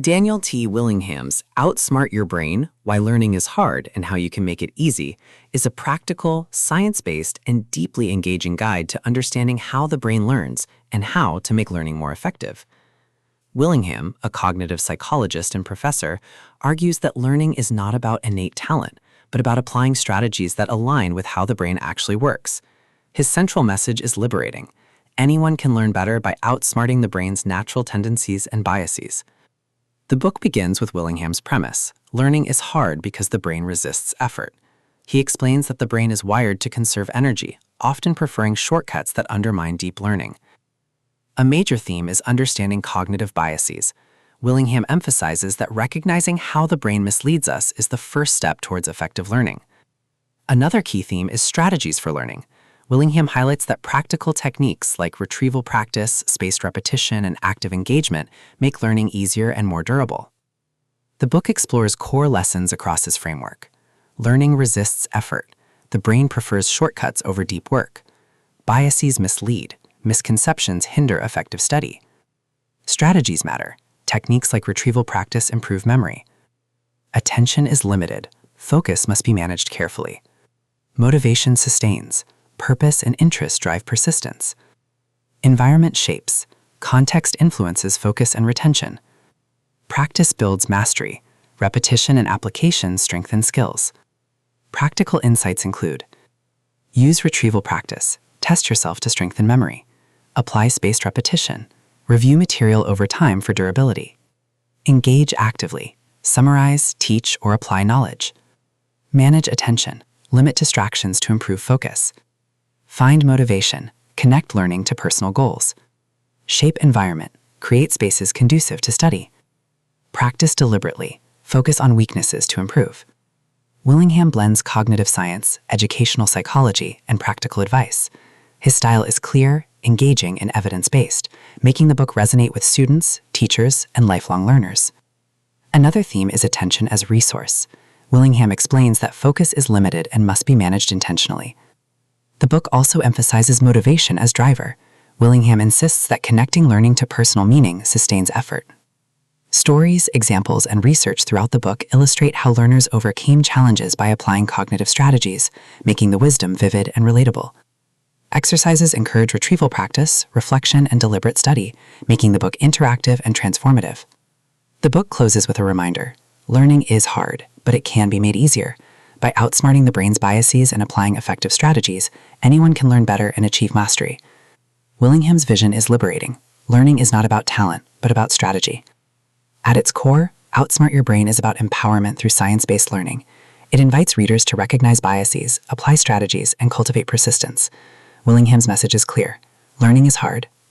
Daniel T. Willingham's Outsmart Your Brain, Why Learning is Hard and How You Can Make It Easy is a practical, science-based, and deeply engaging guide to understanding how the brain learns and how to make learning more effective. Willingham, a cognitive psychologist and professor, argues that learning is not about innate talent, but about applying strategies that align with how the brain actually works. His central message is liberating. Anyone can learn better by outsmarting the brain's natural tendencies and biases. The book begins with Willingham's premise: learning is hard because the brain resists effort. He explains that the brain is wired to conserve energy, often preferring shortcuts that undermine deep learning. A major theme is understanding cognitive biases. Willingham emphasizes that recognizing how the brain misleads us is the first step towards effective learning. Another key theme is strategies for learning. Willingham highlights that practical techniques like retrieval practice, spaced repetition, and active engagement make learning easier and more durable. The book explores core lessons across his framework. Learning resists effort. The brain prefers shortcuts over deep work. Biases mislead. Misconceptions hinder effective study. Strategies matter. Techniques like retrieval practice improve memory. Attention is limited. Focus must be managed carefully. Motivation sustains. Purpose and interest drive persistence. Environment shapes. Context influences focus and retention. Practice builds mastery. Repetition and application strengthen skills. Practical insights include: use retrieval practice. Test yourself to strengthen memory. Apply spaced repetition. Review material over time for durability. Engage actively. Summarize, teach, or apply knowledge. Manage attention. Limit distractions to improve focus. Find motivation. Connect learning to personal goals. Shape environment. Create spaces conducive to study. Practice deliberately. Focus on weaknesses to improve. Willingham blends cognitive science, educational psychology, and practical advice. His style is clear, engaging, and evidence-based, making the book resonate with students, teachers, and lifelong learners. Another theme is attention as resource. Willingham explains that focus is limited and must be managed intentionally. The book also emphasizes motivation as driver. Willingham insists that connecting learning to personal meaning sustains effort. Stories, examples, and research throughout the book illustrate how learners overcame challenges by applying cognitive strategies, making the wisdom vivid and relatable. Exercises encourage retrieval practice, reflection, and deliberate study, making the book interactive and transformative. The book closes with a reminder: learning is hard, but it can be made easier. By outsmarting the brain's biases and applying effective strategies, anyone can learn better and achieve mastery. Willingham's vision is liberating. Learning is not about talent, but about strategy. At its core, Outsmart Your Brain is about empowerment through science-based learning. It invites readers to recognize biases, apply strategies, and cultivate persistence. Willingham's message is clear: learning is hard,